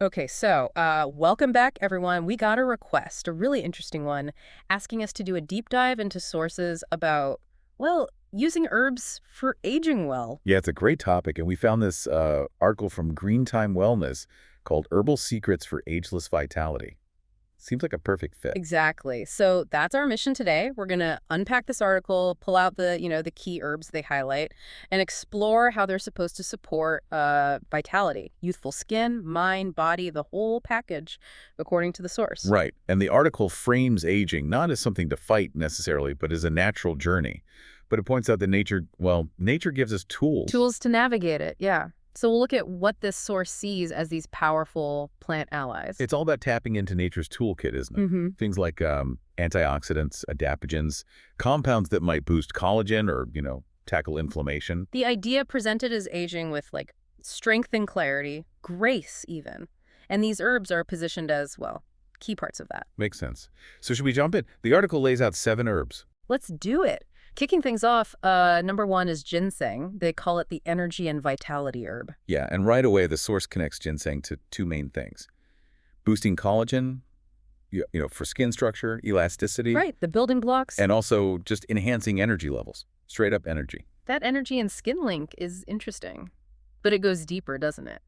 Okay, so welcome back, everyone. We got a request, a really interesting one, asking us to do a deep dive into sources about, well, using herbs for aging well. Yeah, it's a great topic, and we found this article from Green Time Wellness called Herbal Secrets for Ageless Vitality. Seems like a perfect fit. Exactly. So that's our mission today. We're going to unpack this article, pull out the key herbs they highlight, and explore how they're supposed to support vitality, youthful skin, mind, body, the whole package, according to the source. Right, and the article frames aging not as something to fight necessarily, but as a natural journey. But it points out that nature gives us tools. Tools to navigate it, yeah. So we'll look at what this source sees as these powerful plant allies. It's all about tapping into nature's toolkit, isn't it? Mm-hmm. Things like antioxidants, adaptogens, compounds that might boost collagen or, tackle inflammation. The idea presented as aging with like strength and clarity, grace even. And these herbs are positioned as, well, key parts of that. Makes sense. So should we jump in? The article lays out 7 herbs. Let's do it. Kicking things off, number one is ginseng. They call it the energy and vitality herb. Yeah, and right away the source connects ginseng to 2 main things. Boosting collagen, for skin structure, elasticity, Right, the building blocks. and also just enhancing energy levels. Straight up energy. That energy and skin link is interesting. But it goes deeper, doesn't it?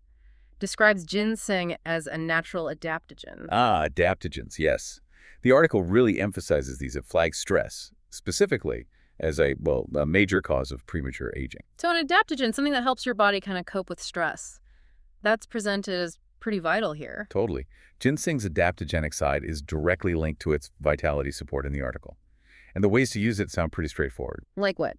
Describes ginseng as a natural adaptogen. Ah, adaptogens, yes. The article really emphasizes these. It flags stress, specifically as a major cause of premature aging. So an adaptogen, something that helps your body kind of cope with stress. That's presented as pretty vital here. Totally. Ginseng's adaptogenic side is directly linked to its vitality support in the article. And the ways to use it sound pretty straightforward. Like what?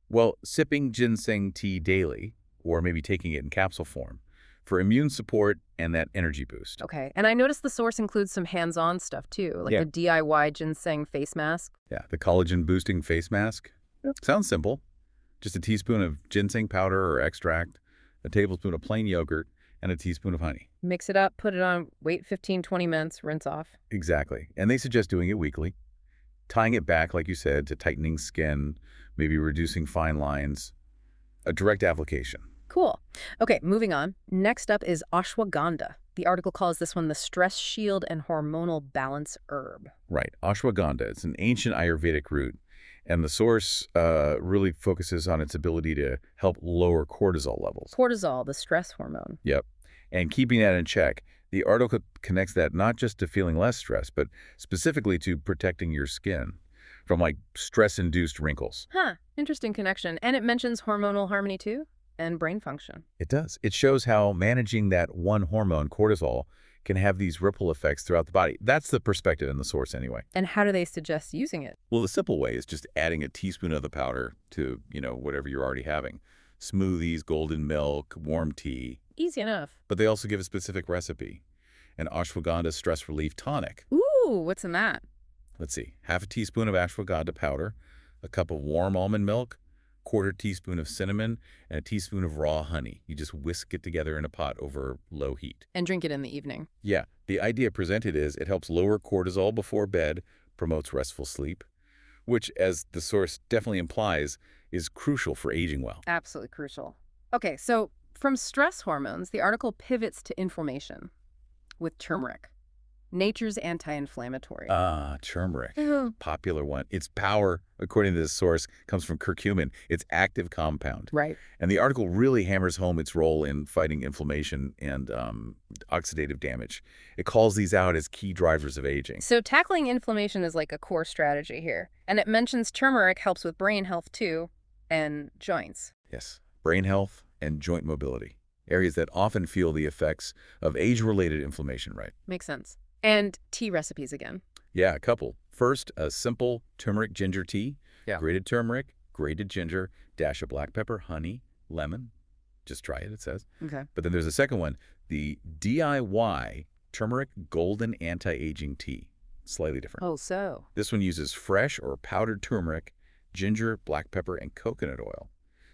Well, sipping ginseng tea daily, or maybe taking it in capsule form, for immune support and that energy boost. Okay. And I noticed the source includes some hands-on stuff too, like Yeah. a DIY ginseng face mask. Yeah, the collagen-boosting face mask. Yep. Sounds simple. Just a teaspoon of ginseng powder or extract, a tablespoon of plain yogurt, and a teaspoon of honey. Mix it up, put it on, wait 15, 20 minutes, rinse off. Exactly. And they suggest doing it weekly, tying it back, like you said, to tightening skin, maybe reducing fine lines, a direct application. Cool. Okay, moving on. Next up is ashwagandha. The article calls this one the stress shield and hormonal balance herb. Right. Ashwagandha. It's an ancient Ayurvedic root, and the source really focuses on its ability to help lower cortisol levels. Cortisol, the stress hormone. Yep. And keeping that in check, the article connects that not just to feeling less stressed, but specifically to protecting your skin from like stress-induced wrinkles. Huh, interesting connection. And it mentions hormonal harmony too, and brain function. It does. It shows how managing that one hormone, cortisol, can have these ripple effects throughout the body. That's the perspective in the source anyway. And how do they suggest using it? Well, the simple way is just adding a teaspoon of the powder to, whatever you're already having. Smoothies, golden milk, warm tea. Easy enough. But they also give a specific recipe, an ashwagandha stress relief tonic. Ooh, what's in that? Let's see, half a teaspoon of ashwagandha powder, a cup of warm almond milk, quarter teaspoon of cinnamon, and a teaspoon of raw honey. You just whisk it together in a pot over low heat. And drink it in the evening. Yeah, the idea presented is it helps lower cortisol before bed, promotes restful sleep, which, as the source definitely implies, is crucial for aging well. Absolutely crucial. Okay, so from stress hormones, the article pivots to inflammation with turmeric, nature's anti-inflammatory. Turmeric. Oh, Popular one. Its power, according to this source, comes from curcumin, its active compound. right. And the article really hammers home its role in fighting inflammation and oxidative damage. It calls these out as key drivers of aging. So tackling inflammation is like a core strategy here. And it mentions turmeric helps with brain health too, and joints. Yes, brain health and joint mobility, areas that often feel the effects of age-related inflammation, right? Makes sense. And tea recipes again. Yeah, a couple. First, a simple turmeric ginger tea. Yeah. Grated turmeric, grated ginger, dash of black pepper, honey, lemon. Just try it, it says. Okay. But then there's a second one, the DIY turmeric golden anti-aging tea. Slightly different. Oh, so. This one uses fresh or powdered turmeric, ginger, black pepper, and coconut oil,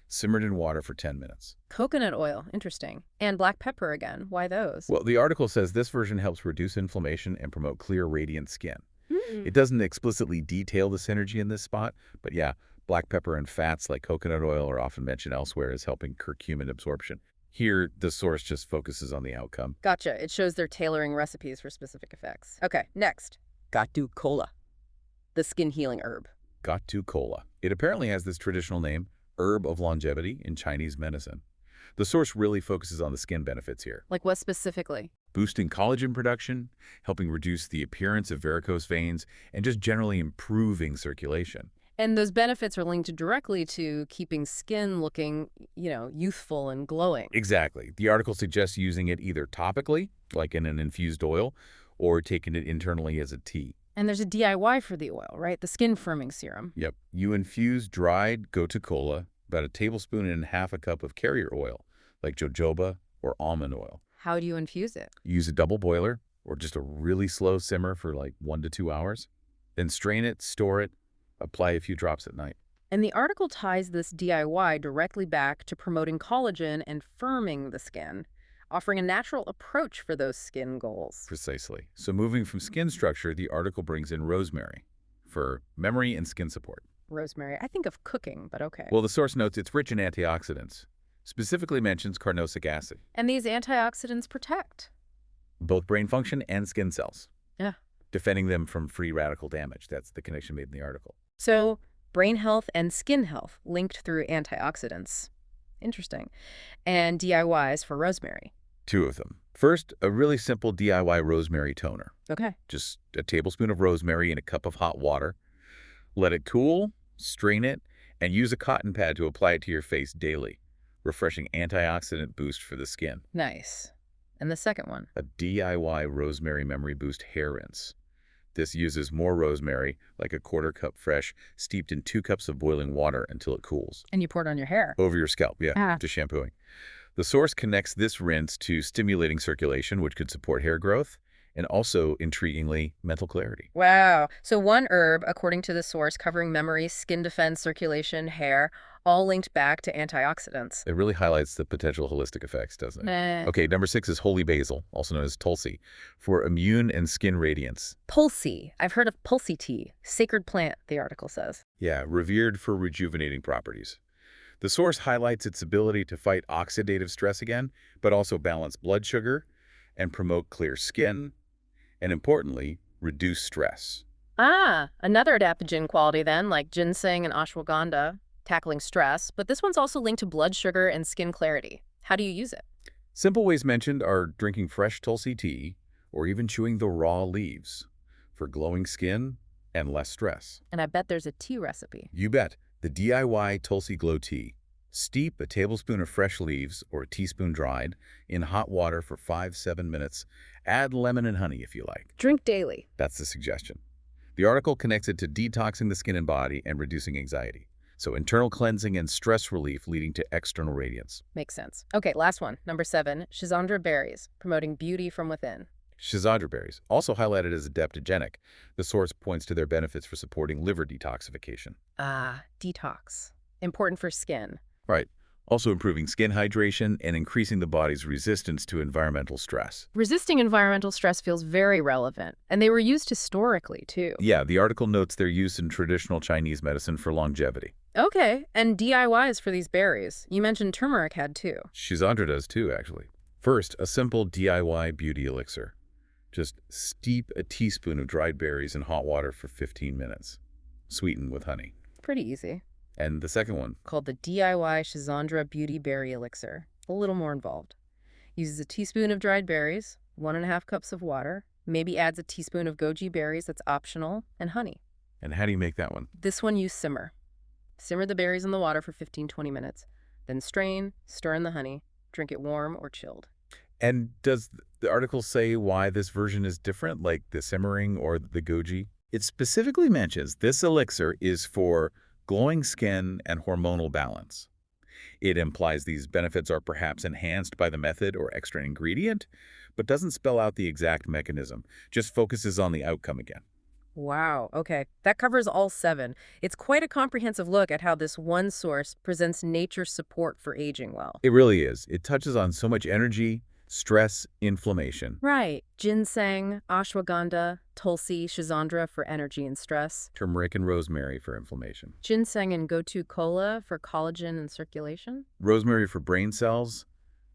simmered in water for 10 minutes. Coconut oil, interesting. And black pepper again. Why those? Well, the article says this version helps reduce inflammation and promote clear, radiant skin. Mm. It doesn't explicitly detail the synergy in this spot, but yeah, black pepper and fats like coconut oil are often mentioned elsewhere as helping curcumin absorption. Here, the source just focuses on the outcome. Gotcha. It shows they're tailoring recipes for specific effects. Okay, next. Gatu kola, the skin healing herb. Gatu kola. It apparently has this traditional name, herb of longevity in Chinese medicine. The source really focuses on the skin benefits here. Like what specifically? Boosting collagen production, helping reduce the appearance of varicose veins, and just generally improving circulation. And those benefits are linked directly to keeping skin looking, youthful and glowing. Exactly. The article suggests using it either topically, like in an infused oil, or taking it internally as a tea. And there's a DIY for the oil, right? The skin firming serum. Yep. You infuse dried gotu kola, about a tablespoon and half a cup of carrier oil, like jojoba or almond oil. How do you infuse it? Use a double boiler or just a really slow simmer for like 1 to 2 hours. Then strain it, store it, apply a few drops at night. And the article ties this DIY directly back to promoting collagen and firming the skin, offering a natural approach for those skin goals. Precisely. So moving from skin structure, the article brings in rosemary for memory and skin support. Rosemary. I think of cooking, but okay. Well, the source notes it's rich in antioxidants, specifically mentions carnosic acid, And these antioxidants protect. both brain function and skin cells, Yeah. defending them from free radical damage. That's the connection made in the article. So brain health and skin health linked through antioxidants. Interesting. And DIYs for rosemary. 2 of them. First, a really simple DIY rosemary toner. Okay. Just a tablespoon of rosemary in a cup of hot water. Let it cool, strain it, and use a cotton pad to apply it to your face daily. Refreshing antioxidant boost for the skin. Nice. And the second one? A DIY rosemary memory boost hair rinse. This uses more rosemary, like a quarter cup fresh, steeped in 2 cups of boiling water until it cools. And you pour it on your hair. Over your scalp, yeah, Ah. to shampooing. The source connects this rinse to stimulating circulation, which could support hair growth, and also, intriguingly, mental clarity. Wow. So one herb, according to the source, covering memory, skin defense, circulation, hair, all linked back to antioxidants. It really highlights the potential holistic effects, doesn't it? Meh. Okay, number 6 is holy basil, also known as tulsi, for immune and skin radiance. Tulsi. I've heard of Tulsi tea. Sacred plant, the article says. Yeah, revered for rejuvenating properties. The source highlights its ability to fight oxidative stress again, but also balance blood sugar and promote clear skin, and importantly, reduce stress. Ah, another adaptogen quality then, like ginseng and ashwagandha, tackling stress. But this one's also linked to blood sugar and skin clarity. How do you use it? Simple ways mentioned are drinking fresh tulsi tea or even chewing the raw leaves for glowing skin and less stress. And I bet there's a tea recipe. You bet. The DIY Tulsi Glow Tea. Steep a tablespoon of fresh leaves, or a teaspoon dried, in hot water for 5-7 minutes. Add lemon and honey if you like. Drink daily. That's the suggestion. The article connects it to detoxing the skin and body and reducing anxiety. So internal cleansing and stress relief leading to external radiance. Makes sense. Okay, last one. Number 7, Schizandra berries, promoting beauty from within. Schizandra berries, also highlighted as adaptogenic. The source points to their benefits for supporting liver detoxification. Ah, detox. Important for skin. Right. Also improving skin hydration and increasing the body's resistance to environmental stress. Resisting environmental stress feels very relevant, and they were used historically, too. Yeah, the article notes their use in traditional Chinese medicine for longevity. Okay, and DIYs for these berries. You mentioned turmeric had, too. Schizandra does too, actually. First, a simple DIY beauty elixir. Just steep a teaspoon of dried berries in hot water for 15 minutes. Sweeten with honey. Pretty easy. And the second one, Called the DIY Schizandra Beauty Berry Elixir. A little more involved. Uses a teaspoon of dried berries, 1.5 cups of water, maybe adds a teaspoon of goji berries that's optional, and honey. and how do you make that one? This one you simmer. Simmer the berries in the water for 15-20 minutes. Then strain, stir in the honey, drink it warm or chilled. And does the article say why this version is different, like the simmering or the goji? It specifically mentions this elixir is for glowing skin and hormonal balance. It implies these benefits are perhaps enhanced by the method or extra ingredient, but doesn't spell out the exact mechanism, just focuses on the outcome again. Wow, okay. That covers all 7. It's quite a comprehensive look at how this one source presents nature's support for aging well. It really is. It touches on so much energy, stress, inflammation. Right. Ginseng, ashwagandha, tulsi, schizandra for energy and stress. Turmeric and rosemary for inflammation. Ginseng and gotu kola for collagen and circulation. Rosemary for brain cells.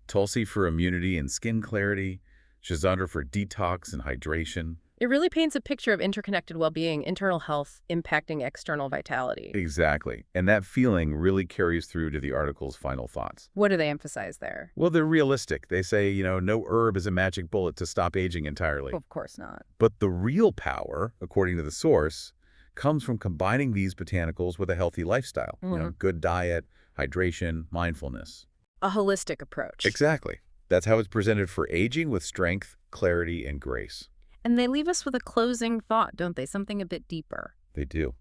Tulsi for immunity and skin clarity, Shazandra for detox and hydration. It really paints a picture of interconnected well-being, internal health impacting external vitality. Exactly. And that feeling really carries through to the article's final thoughts. What do they emphasize there? Well, they're realistic. They say, no herb is a magic bullet to stop aging entirely. Of course not. But the real power, according to the source, comes from combining these botanicals with a healthy lifestyle. Good diet, hydration, mindfulness. A holistic approach. Exactly. That's how it's presented for aging with strength, clarity, and grace. And they leave us with a closing thought, don't they? Something a bit deeper. They do.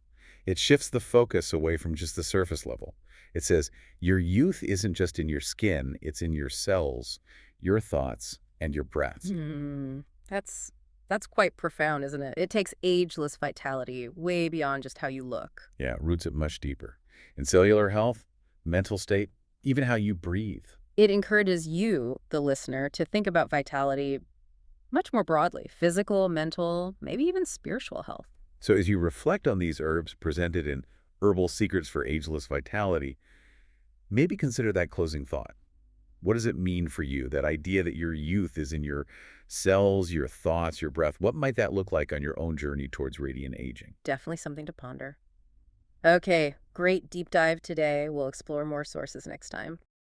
It shifts the focus away from just the surface level. It says, your youth isn't just in your skin, it's in your cells, your thoughts, and your breaths. That's quite profound, isn't it? It takes ageless vitality way beyond just how you look. Yeah, roots it much deeper. In cellular health, mental state, even how you breathe. It encourages you, the listener, to think about vitality much more broadly. Physical, mental, maybe even spiritual health. So as you reflect on these herbs presented in Herbal Secrets for Ageless Vitality, maybe consider that closing thought. What does it mean for you, that idea that your youth is in your cells, your thoughts, your breath? What might that look like on your own journey towards radiant aging? Definitely something to ponder. Okay, great deep dive today. We'll explore more sources next time.